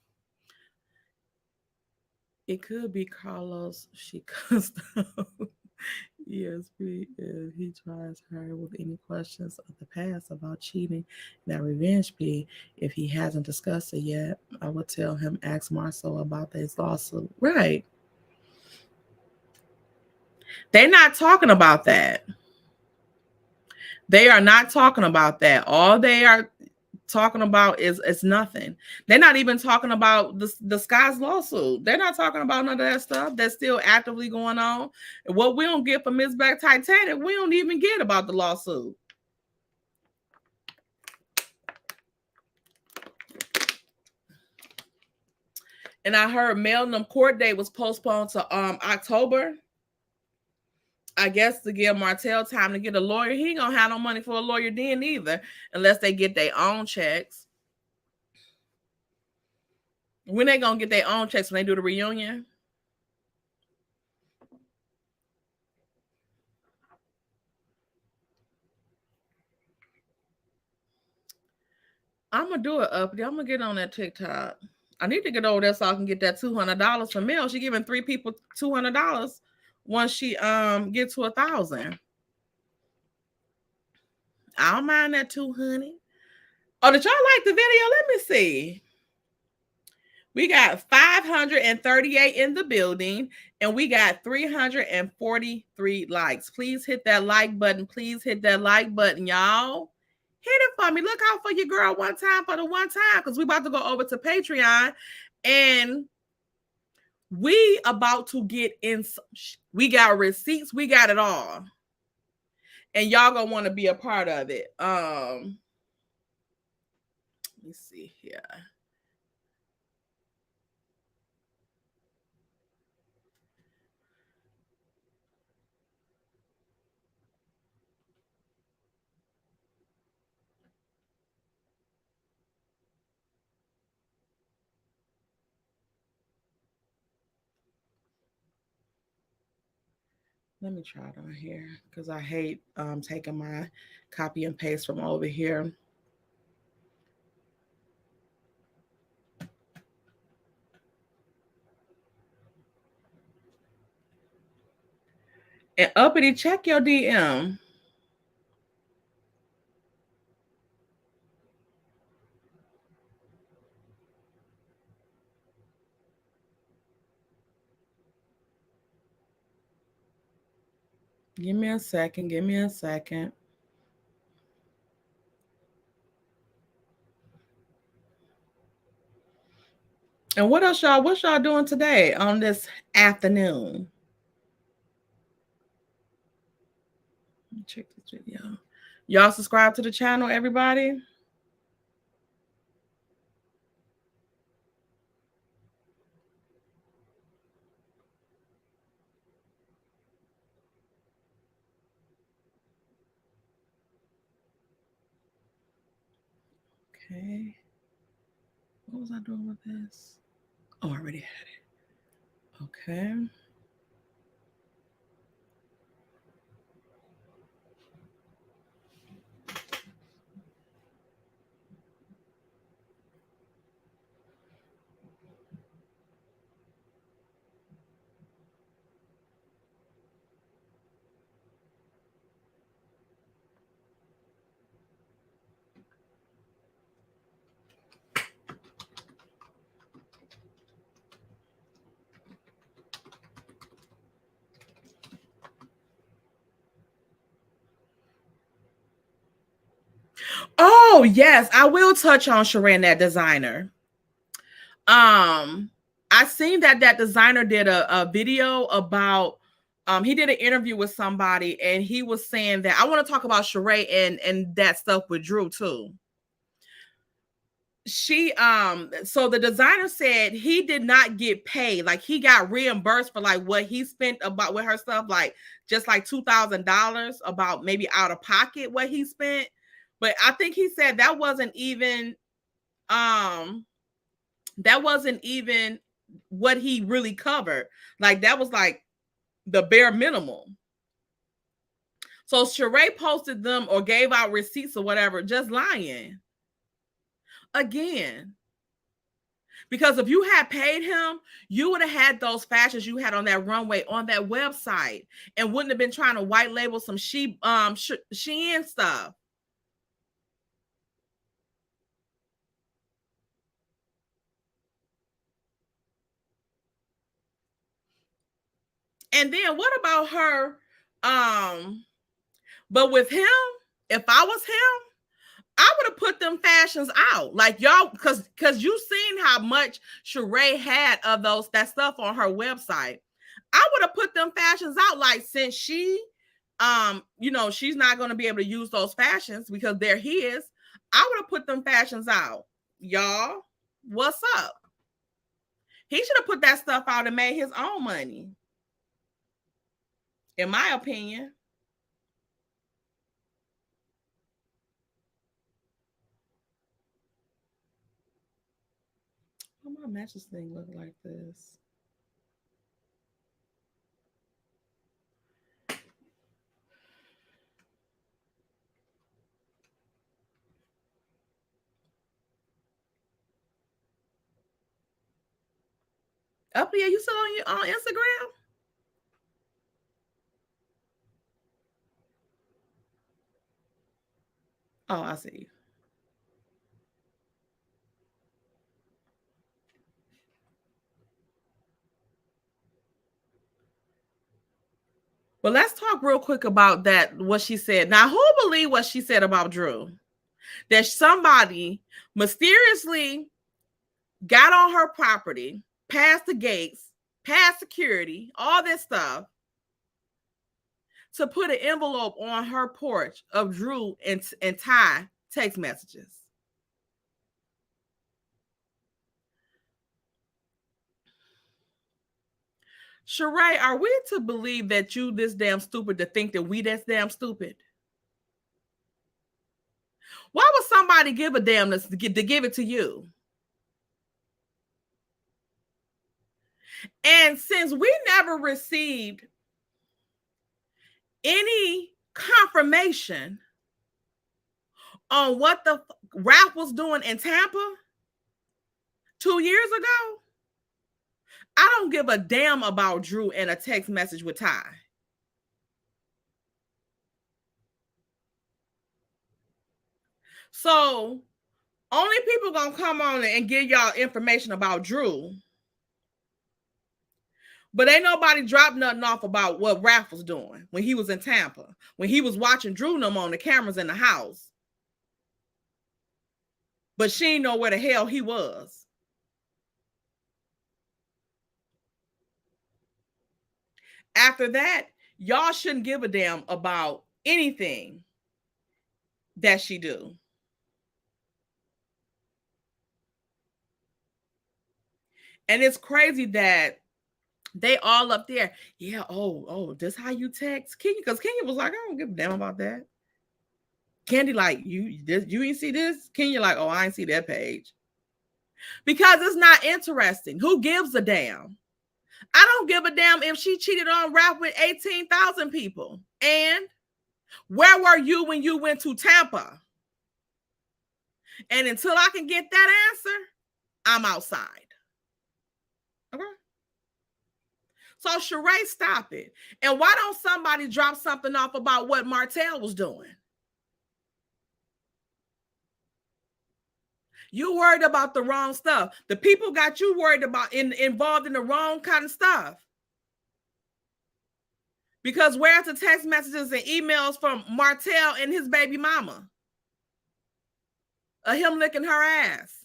It could be Carlos. She cussed out ESP if he tries her with any questions of the past about cheating. That revenge P, if he hasn't discussed it yet, I would tell him ask Marcel about this lawsuit. Right. They're not talking about that. They are not talking about that. All they are talking about is nothing. They're not even talking about the Scott's lawsuit. They're not talking about none of that stuff that's still actively going on. What we don't get from Miss Back Titanic, we don't even get about the lawsuit. And I heard Melnum court date was postponed to October. I guess to give Martell time to get a lawyer. He ain't gonna have no money for a lawyer then either, unless they get their own checks. When they gonna get their own checks when they do the reunion? I'm gonna do it up. I'm gonna get on that TikTok. I need to get over there so I can get that $200 from Mel. She giving 3 people $200 once she get to 1,000. I don't mind that 200. Oh, did y'all like the video? Let me see. We got 538 in the building and we got 343 likes. Please hit that like button. Please hit that like button, y'all. Hit it for me. Look out for your girl one time for the one time because we about to go over to Patreon and we about to get in. We got receipts. We got it all. And y'all gonna want to be a part of it. Let me see here. Let me try it on here because I hate taking my copy and paste from over here. And uppity, check your DM. Give me a second. Give me a second. And what else, y'all? What y'all doing today on this afternoon? Check this video. Y'all subscribe to the channel, everybody. Okay. What was I doing with this? Oh, I already had it. Okay. Oh, yes, I will touch on Sheree, that designer. I seen that designer did a video about he did an interview with somebody and he was saying that I want to talk about Sheree and that stuff with Drew too. She so the designer said he did not get paid, like he got reimbursed for like what he spent about with her stuff, like just like $2,000 about maybe out of pocket what he spent. But I think he said um that wasn't even what he really covered. Like that was like the bare minimum. So Sheree posted them or gave out receipts or whatever, just lying. Again, because if you had paid him, you would have had those fashions you had on that runway on that website and wouldn't have been trying to white label some Shein stuff. And then what about her? But with him, if I was him, I would have put them fashions out, like y'all, because you seen how much Sheree had of that stuff on her website. I would have put them fashions out, like since she, she's not going to be able to use those fashions because they're his. I would have put them fashions out, y'all. What's up? He should have put that stuff out and made his own money, in my opinion. Why my matches thing look like this? Up here, you still on Instagram? Oh, I see. But let's talk real quick about that, what she said. Now, who believe what she said about Drew? That somebody mysteriously got on her property, past the gates, past security, all this stuff, to put an envelope on her porch of Drew and Ty text messages. Sheree, are we to believe that you this damn stupid to think that we that's damn stupid? Why would somebody give a damn to give it to you? And since we never received any confirmation on what the Ralph was doing in Tampa 2 years ago, I don't give a damn about Drew and a text message with Ty. So only people gonna come on and give y'all information about Drew, but ain't nobody dropped nothing off about what Ralph was doing when he was in Tampa, when he was watching Drew and them on the cameras in the house. But she didn't know where the hell he was. After that, y'all shouldn't give a damn about anything that she do. And it's crazy that they all up there. Yeah, this how you text Kenya? Because Kenya was like, I don't give a damn about that. Candy like, you ain't see this? Kenya like, oh, I ain't see that page. Because it's not interesting. Who gives a damn? I don't give a damn if she cheated on Ralph with 18,000 people. And where were you when you went to Tampa? And until I can get that answer, I'm outside. Okay? So Sheree, stop it. And why don't somebody drop something off about what Martell was doing? You worried about the wrong stuff. The people got you worried about involved in the wrong kind of stuff. Because where's the text messages and emails from Martell and his baby mama? Of him licking her ass.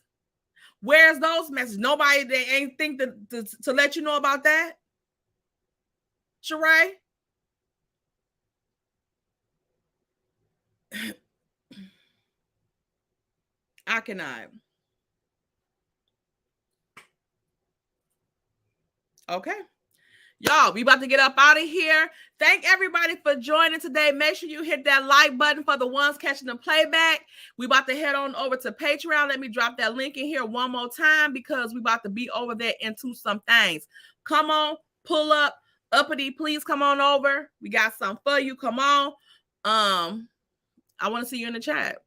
Where's those messages? Nobody, they ain't think to let you know about that? Sheree? I cannot. Okay. Y'all, we about to get up out of here. Thank everybody for joining today. Make sure you hit that like button for the ones catching the playback. We about to head on over to Patreon. Let me drop that link in here one more time because we about to be over there into some things. Come on, pull up. Uppity, please come on over. We got some for you. Come on. I want to see you in the chat.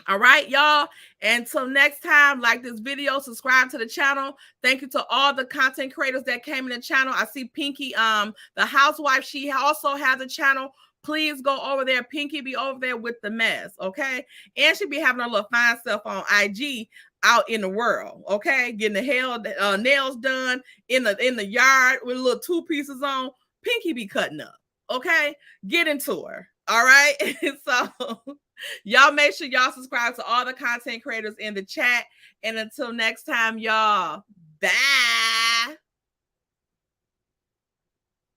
All right, y'all. Until next time, like this video, subscribe to the channel. Thank you to all the content creators that came in the channel. I see Pinky, the housewife. She also has a channel. Please go over there. Pinky be over there with the mess, okay? And she be having her little fine stuff on IG out in the world, okay? Getting the nails done in the yard with little 2 pieces on. Pinky be cutting up, okay? Get into her, all right? So y'all make sure y'all subscribe to all the content creators in the chat. And until next time, y'all, bye.